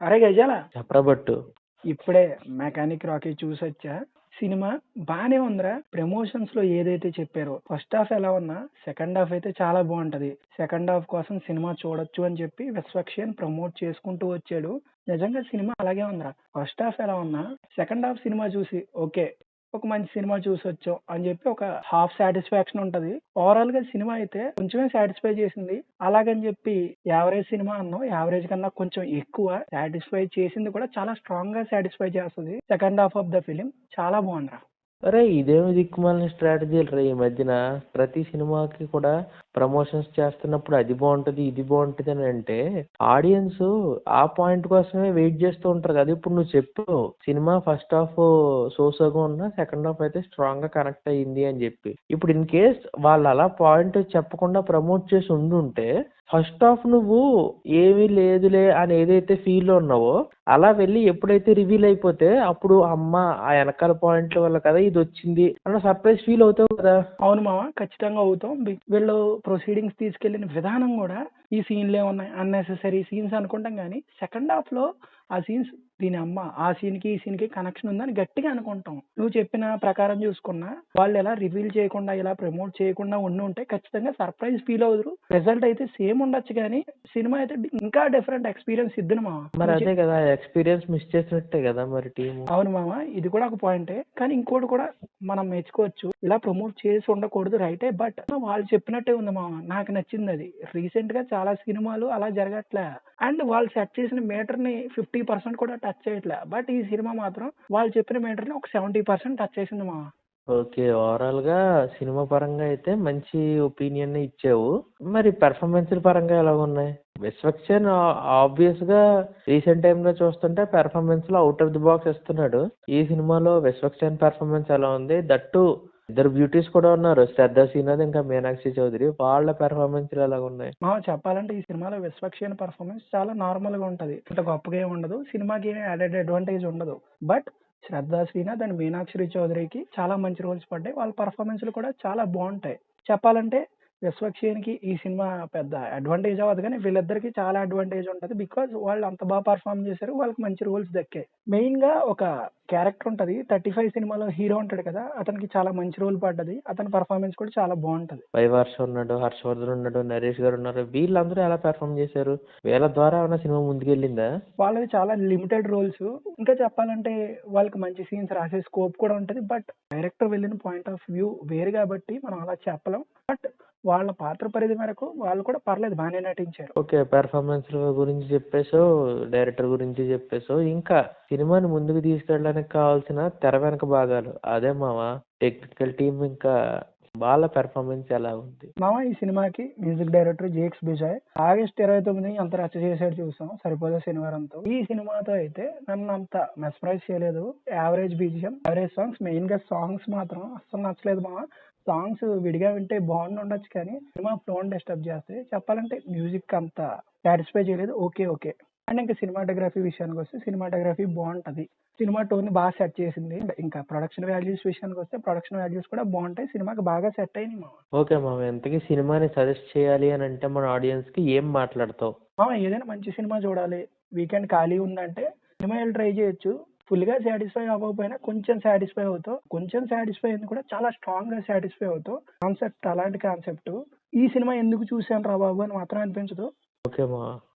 అరే గజాల చెప్పరా బట్టు. ఇప్పుడే మెకానిక్ రాకీ చూసొచ్చా. సినిమా బానే ఉందిరా. ప్రమోషన్స్ లో ఏదైతే చెప్పారో ఫస్ట్ హాఫ్ ఎలా ఉన్నా సెకండ్ హాఫ్ అయితే చాలా బాగుంటది. సెకండ్ హాఫ్ కోసం సినిమా చూడొచ్చు అని చెప్పి విశ్వక్షేణ్ ప్రమోట్ చేసుకుంటూ వచ్చాడు. నిజంగా సినిమా అలాగే ఉందిరా. ఫస్ట్ హాఫ్ ఎలా ఉన్నా సెకండ్ హాఫ్ సినిమా చూసి ఓకే ఒక మంచి సినిమా చూసొచ్చాం అని చెప్పి ఒక హాఫ్ సాటిస్ఫాక్షన్ ఉంటది. ఓవరాల్ గా సినిమా అయితే కొంచెమే సాటిస్ఫై చేసింది. అలాగని చెప్పి యావరేజ్ సినిమా అన్నాం, యావరేజ్ కన్నా కొంచెం ఎక్కువ సాటిస్ఫై చేసింది కూడా చాలా స్ట్రాంగ్ గా సాటిస్ఫై చేస్తుంది. Second half of the film చాలా బాగుందిరా. అరే ఇదేమి దిక్కుమాలిన స్ట్రాటజీలు రా ఈ మధ్యన. ప్రతి సినిమాకి కూడా ప్రమోషన్స్ చేస్తున్నప్పుడు అది బాగుంటది ఇది బాగుంటది అని అంటే ఆడియన్స్ ఆ పాయింట్ కోసమే వెయిట్ చేస్తూ ఉంటారు కదా. ఇప్పుడు నువ్వు చెప్పు సినిమా ఫస్ట్ హాఫ్ సోసోగా ఉన్నా సెకండ్ హాఫ్ అయితే స్ట్రాంగ్ గా కనెక్ట్ అయ్యింది అని చెప్పి. ఇప్పుడు ఇన్ కేస్ వాళ్ళు అలా పాయింట్ చెప్పకుండా ప్రమోట్ చేసి ఉండుంటే ఫస్ట్ హాఫ్ నువ్వు ఏమీ లేదులే అని ఏదైతే ఫీల్ లో ఉన్నావో అలా వెళ్ళి ఎప్పుడైతే రివీల్ అయిపోతే అప్పుడు అమ్మ ఆ వెనకాల పాయింట్ల వల్ల కదా ఇది వచ్చింది అన్న సర్ప్రైజ్ ఫీల్ అవుతావు కదా. అవును మామ, ఖచ్చితంగా అవుతాం. వీళ్ళు ప్రొసీడింగ్స్ తీసుకెళ్లిన విధానం కూడా ఈ సీన్లే ఉన్నాయి అన్నెసెసరీ సీన్స్ అనుకుంటాం కానీ సెకండ్ హాఫ్ లో ఆ సీన్స్ దీని అమ్మ ఆ సీన్ కి ఈ సీన్ కి కనెక్షన్ ఉందని గట్టిగా అనుకుంటాం. నువ్వు చెప్పిన ప్రకారం చూసుకున్నా వాళ్ళు ఎలా రివీల్ చేయకుండా ఇలా ప్రమోట్ చేయకుండా ఉండి ఉంటే ఖచ్చితంగా సర్ప్రైజ్ ఫీల్ అవుతారు. రిజల్ట్ అయితే సేమ్ ఉండొచ్చు కానీ సినిమా అయితే ఇంకా డిఫరెంట్ ఎక్స్పీరియన్స్ ఇద్దును మామ. మరి అదే కదా ఎక్స్పీరియన్స్ మిస్ చేసినట్టే కదా మరి టీమ్. అవును మామ, ఇది కూడా ఒక పాయింటే. కానీ ఇంకోటి కూడా మనం మెచ్చుకోవచ్చు. ఇలా ప్రమోట్ చేసి ఉండకూడదు రైటే, బట్ వాళ్ళు చెప్పినట్టే ఉంది మామ. నాకు నచ్చింది అది. రీసెంట్ గా చాలా సినిమాలు అలా జరగట్లే అండ్ వాళ్ళు సెట్ చేసిన మీటర్ ని 50% కూడా టచ్ చేయట్లే. బట్ ఈ సినిమా మాత్రం వాళ్ళు చెప్పిన మీటర్ ని ఒక 70% టచ్ చేసింది మామ. ఓకే ఓవరాల్ గా సినిమా పరంగా అయితే మంచి ఒపీనియన్ ఇచ్చావు. మరి పెర్ఫార్మెన్స్ పరంగా ఎలా ఉన్నాయి? విశ్వక్సేన్ ఆబ్వియస్ గా రీసెంట్ టైమ్ లో చూస్తుంటే పెర్ఫార్మెన్స్ లో అవుట్ ఆఫ్ ది బాక్స్ ఇస్తున్నాడు. ఈ సినిమాలో విశ్వక్సేన్ పెర్ఫార్మెన్స్ ఎలా ఉంది? దట్టు ఇద్దరు బ్యూటీస్ కూడా ఉన్నారు, శ్రద్ధా శ్రీనాథ్ ఇంకా మీనాక్షి చౌదరి. వాళ్ళ పెర్ఫార్మెన్స్ ఎలా ఉన్నాయి? చెప్పాలంటే ఈ సినిమాలో విశ్వక్షేణ్ పర్ఫార్మెన్స్ చాలా నార్మల్ గా ఉంటది. అంత గొప్పగా ఏమి ఉండదు. సినిమాకి ఏమి యాడెడ్ అడ్వాంటేజ్ ఉండదు. బట్ శ్రద్ధా శ్రీనాథ్ అండ్ మీనాక్షి చౌదరికి చాలా మంచి రోల్స్ పడ్డాయి. వాళ్ళ పర్ఫార్మెన్స్లు కూడా చాలా బాగుంటాయి. చెప్పాలంటే విశ్వక్షేణ్కి ఈ సినిమా పెద్ద అడ్వాంటేజ్ అవ్వదు కానీ వీళ్ళిద్దరికి చాలా అడ్వాంటేజ్ ఉంటుంది. బికాజ్ వాళ్ళు అంత బాగా పర్ఫార్మ్ చేశారు, వాళ్ళకి మంచి రోల్స్ దక్కాయి. మెయిన్ గా ఒక క్యారెక్టర్ ఉంటది 35 సినిమాలో హీరో ఉంటాడు కదా, అతనికి చాలా మంచి రోల్ పడ్డది. అతని పర్ఫార్మెన్స్ కూడా చాలా బాగుంటది. వైవర్ష ఉన్నాడు, హర్షవర్ధన్ ఉన్నాడు, నరేష్ గారు ఉన్నారు. వీళ్ళందరూ ఎలా పెర్ఫార్మ్ చేశారు? వీళ్ళ ద్వారా ఏమైనా సినిమా ముందుకెళ్ళిందా? వాళ్ళవి చాలా లిమిటెడ్ రోల్స్. ఇంకా చెప్పాలంటే వాళ్ళకి మంచి సీన్స్ రాసే స్కోప్ కూడా ఉంటది. బట్ డైరెక్టర్ వెళ్ళిన పాయింట్ ఆఫ్ వ్యూ వేరు కాబట్టి మనం అలా చెప్పలేం. బట్ వాళ్ళ పాత్ర పరిధి మేరకు వాళ్ళు కూడా పర్లేదు, బాగానే నటించారు. ఓకే పెర్ఫార్మెన్స్ గురించి చెప్పేసావు, డైరెక్టర్ గురించి చెప్పేసావు. ఇంకా సినిమాని ముందుకు తీసుకెళ్ళడానికి కావాల్సిన తెర వెనక భాగాలు అదే మావా టెక్నికల్ టీమ్ ఇంకా వాళ్ళ పెర్ఫార్మెన్స్ ఎలా ఉంది? మామ ఈ సినిమాకి music director Jakes Bejoy August 29 ఎంత రచ్చ చేసాడు చూసాం సరిపోదా శనివారంతో. ఈ సినిమాతో అయితే నన్ను అంత మెస్మరైజ్ చేయలేదు. Average BGM, average songs. Main గా సాంగ్స్ మాత్రం అస్సలు నచ్చలేదు మామ. సాంగ్స్ విడిగా వింటే బాగుండి ఉండొచ్చు కానీ సినిమా ఫ్లోన్ డిస్టర్బ్ చేస్తాయి. చెప్పాలంటే మ్యూజిక్ అంత సాటిస్ఫై చేయలేదు. Okay okay. అండ్ ఇంకా సినిమాటోగ్రఫీ విషయానికి వస్తే సినిమాటోగ్రఫీ బాగుంటది. సినిమా టోన్ బాగా సెట్ చేసింది. ఇంకా ప్రొడక్షన్ వాల్యూస్ విషయానికి వస్తే ప్రొడక్షన్ వాల్యూస్ కూడా బాగుంటాయి. సినిమాకి బాగా సెట్ అయింది మామ. ఓకే మామ, ఎంతకీ సినిమాని సజెస్ట్ చేయాలి అని అంటే మన ఆడియన్స్ కి ఏం మాట్లాడతావు? ఏదైనా మంచి సినిమా చూడాలి, వీకెండ్ ఖాళీ ఉందంటే సినిమా వెళ్ళి ట్రై చేయొచ్చు. ఫుల్ గా సాటిస్ఫై అవ్వకపోయినా కొంచెం సాటిస్ఫై అవుతావు. కొంచెం సాటిస్ఫై అయింది కూడా చాలా స్ట్రాంగ్ గా సాటిస్ఫై అవుతావు. కాన్సెప్ట్ అలాంటి కాన్సెప్ట్. ఈ సినిమా ఎందుకు చూసాను రా బాబు అని మాత్రం అనిపించదు. ఓకే మామ.